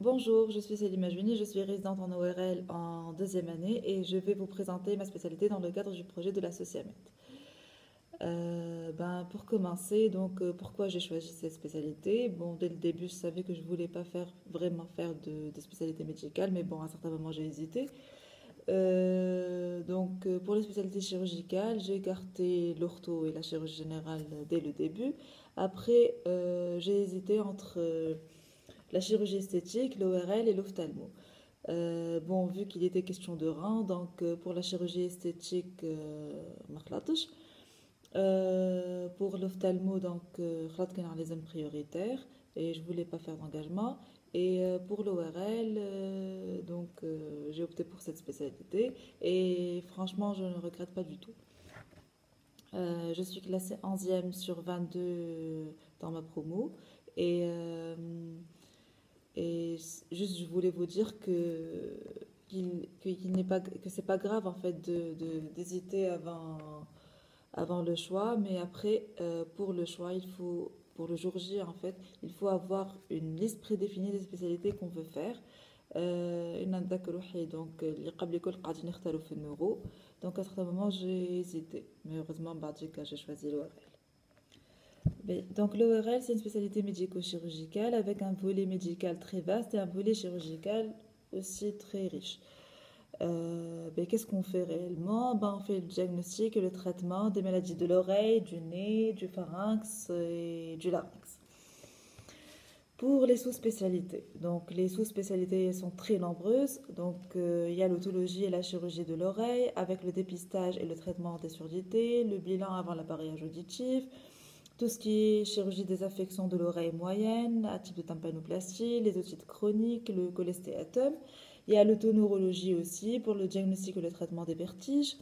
Bonjour, je suis Céline Majouni, je suis résidente en ORL en deuxième année et je vais vous présenter ma spécialité dans le cadre du projet de la Sociamètre. Pour commencer, pourquoi j'ai choisi cette spécialité? Bon, dès le début, je savais que je voulais pas vraiment faire de spécialité médicale, mais bon, à un certain moment, j'ai hésité. Pour les spécialités chirurgicales, j'ai écarté l'ortho et la chirurgie générale dès le début. Après, j'ai hésité entre la chirurgie esthétique, l'ORL et l'ophtalmo. Vu qu'il était question de rein, pour la chirurgie esthétique, ما خلطش. Pour l'ophtalmo, خلطت كان على les zones prioritaires et je voulais pas faire d'engagement. Et pour l'ORL, j'ai opté pour cette spécialité et franchement, je ne regrette pas du tout. Je suis classée 11e sur 22 dans ma promo et juste, je voulais vous dire qu'il n'est pas, que c'est pas grave en fait d'hésiter avant le choix, mais après, pour le choix, pour le jour J en fait, il faut avoir une liste prédéfinie des spécialités qu'on veut faire. إن نتذكر روحي اللي قبل الكل قاعدين يختاروا في النورو. Donc à certains moments j'ai hésité, mais heureusement بعد j'ai choisi l'ORL. Donc l'ORL, c'est une spécialité médico-chirurgicale avec un volet médical très vaste et un volet chirurgical aussi très riche. Qu'est-ce qu'on fait réellement? On fait le diagnostic et le traitement des maladies de l'oreille, du nez, du pharynx et du larynx. Pour les sous-spécialités, les sous-spécialités sont très nombreuses. Il y a l'otologie et la chirurgie de l'oreille avec le dépistage et le traitement des surdité, le bilan avant l'appareillage auditif, tout ce qui est chirurgie des affections de l'oreille moyenne, à type de tympanoplastie, les otites chroniques, le cholestéatome. Il y a l'autoneurologie aussi pour le diagnostic et le traitement des vertiges.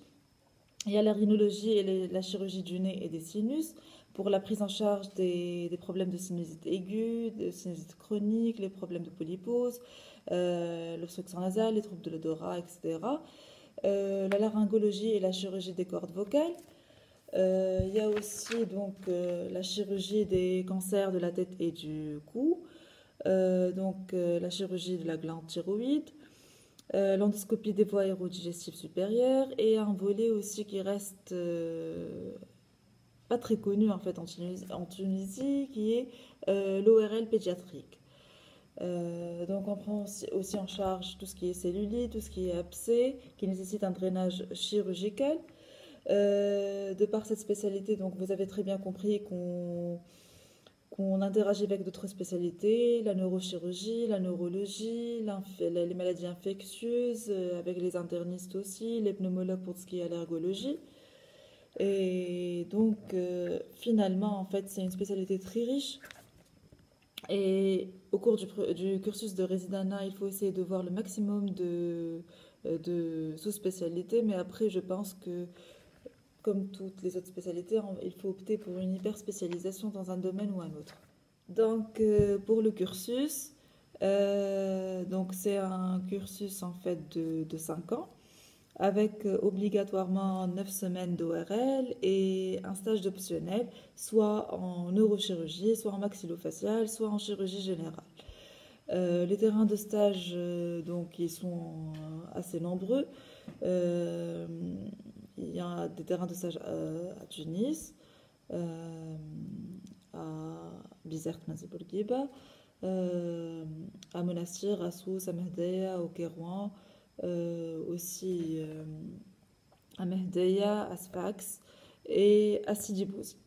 Il y a la rhinologie et la chirurgie du nez et des sinus pour la prise en charge des problèmes de sinusite aiguë, de sinusite chronique, les problèmes de polypose, l'obstruction nasale, les troubles de l'odorat, etc. La laryngologie et la chirurgie des cordes vocales. Il y a aussi la chirurgie des cancers de la tête et du cou, la chirurgie de la glande thyroïde, l'endoscopie des voies aérodigestives supérieures et un volet aussi qui reste pas très connu en fait en Tunisie qui est l'ORL pédiatrique. On prend aussi en charge tout ce qui est cellulite, tout ce qui est abcès, qui nécessite un drainage chirurgical. De par cette spécialité, vous avez très bien compris qu'on interagit avec d'autres spécialités, la neurochirurgie, la neurologie, les maladies infectieuses, avec les internistes aussi, les pneumologues pour ce qui est allergologie. Et finalement, en fait, c'est une spécialité très riche. Et au cours du cursus de résidana, il faut essayer de voir le maximum de sous-spécialités, mais après, je pense que comme toutes les autres spécialités, il faut opter pour une hyper spécialisation dans un domaine ou un autre. Pour le cursus, c'est un cursus en fait de 5 ans avec obligatoirement 9 semaines d'ORL et un stage optionnel, soit en neurochirurgie, soit en maxillofacial, soit en chirurgie générale. Les terrains de stage, ils sont assez nombreux. Il y a des terrains de stage à Tunis, à Bizerte, Mazebourguiba, à Monastir, à Sousse, à Mehdeya, au Kérouan, aussi à Mehdeya, à Sfax et à Sidi Bouzid.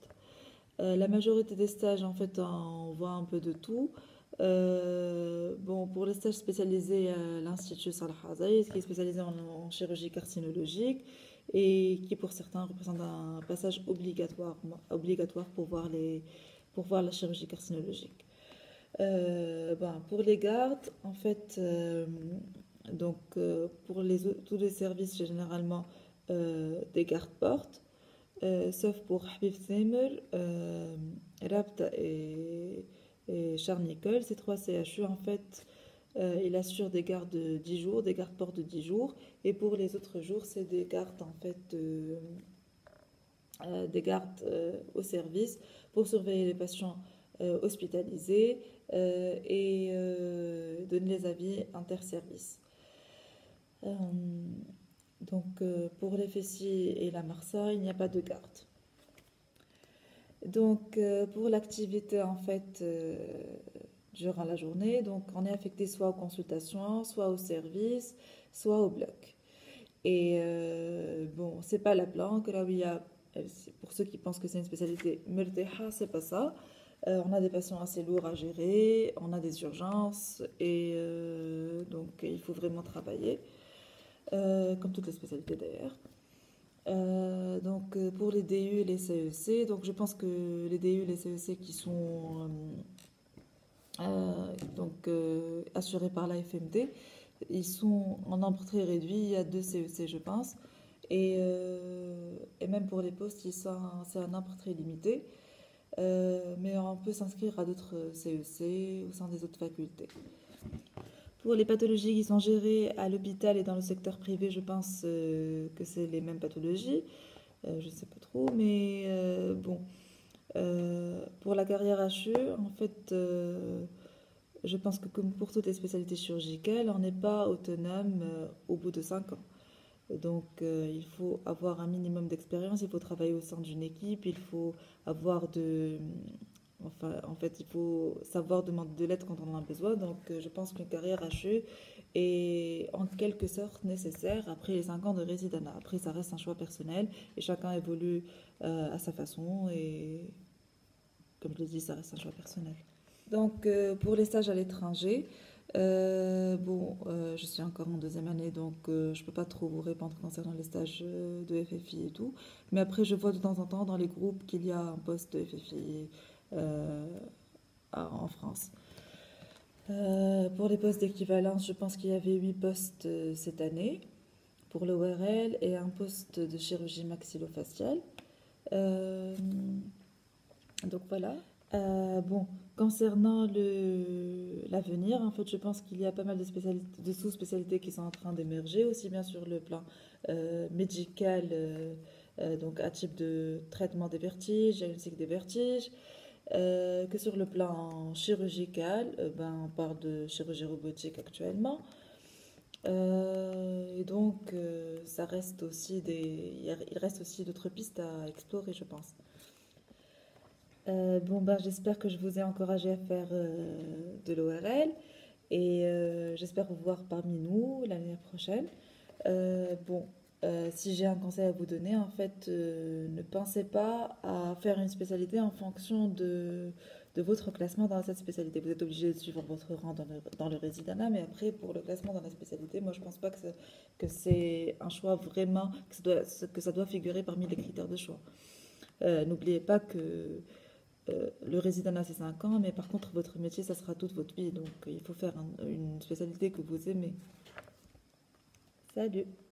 La majorité des stages, en fait, on voit un peu de tout. Pour les stages spécialisés à l'Institut Salah Hazaï, qui est spécialisé en chirurgie carcinologique et qui pour certains représente un passage obligatoire pour voir la chirurgie carcinologique. Pour les gardes, en fait, pour tous les services, j'ai généralement des gardes-portes, sauf pour Habib Zemel, Rabta et Charles-Nicolle. Ces 3 CHU, en fait, il assure des gardes de 10 jours, des gardes-portes de 10 jours. Et pour les autres jours, c'est des gardes, en fait, des gardes au service pour surveiller les patients hospitalisés et donner les avis interservices. Euh, pour les Fessi et la Marsa, il n'y a pas de garde. Pour l'activité, en fait, durant la journée, donc on est affecté soit aux consultations, soit au service, soit au bloc. Et bon, c'est pas la planque, là où il y a, pour ceux qui pensent que c'est une spécialité merteha, c'est pas ça. On a des patients assez lourds à gérer, on a des urgences, et donc il faut vraiment travailler, comme toutes les spécialités d'ailleurs. Pour les DU et les CEC, donc je pense que les DU et les CEC qui sont assurés par la FMD, ils sont en nombre très réduit, il y a 2 CEC je pense, et même pour les postes, c'est un nombre très limité. Mais on peut s'inscrire à d'autres CEC au sein des autres facultés. Pour les pathologies qui sont gérées à l'hôpital et dans le secteur privé, je pense que c'est les mêmes pathologies. Je ne sais pas trop, mais bon. Pour la carrière HE, en fait, je pense que comme pour toutes les spécialités chirurgicales, on n'est pas autonome au bout de 5 ans. Il faut avoir un minimum d'expérience, il faut travailler au sein d'une équipe, il faut avoir de... Enfin, en fait, il faut savoir demander de l'aide quand on en a besoin. Je pense qu'une carrière HE est en quelque sorte nécessaire après les 5 ans de résidence. Après, ça reste un choix personnel et chacun évolue à sa façon. Et comme je l'ai dit, ça reste un choix personnel. Pour les stages à l'étranger, je suis encore en 2e année, je ne peux pas trop vous répondre concernant les stages de FFI et tout. Mais après, je vois de temps en temps dans les groupes qu'il y a un poste de FFI en France. Pour les postes d'équivalence, je pense qu'il y avait 8 postes cette année pour l'ORL et un poste de chirurgie maxillofaciale. Voilà. Concernant l'avenir, en fait, je pense qu'il y a pas mal de sous-spécialités qui sont en train d'émerger, aussi bien sur le plan médical, donc à type de traitement des vertiges, diagnostic des vertiges, que sur le plan chirurgical, on parle de chirurgie robotique actuellement. Ça reste aussi il reste aussi d'autres pistes à explorer, je pense. J'espère que je vous ai encouragé à faire de l'ORL et j'espère vous voir parmi nous l'année prochaine. Si j'ai un conseil à vous donner, en fait, ne pensez pas à faire une spécialité en fonction de votre classement dans cette spécialité. Vous êtes obligé de suivre votre rang dans le résidanat, mais après, pour le classement dans la spécialité, moi, je pense pas que c'est un choix vraiment, que ça doit figurer parmi les critères de choix. N'oubliez pas que le résidanat, c'est 5 ans, mais par contre, votre métier, ça sera toute votre vie. Donc, il faut faire une spécialité que vous aimez. Salut!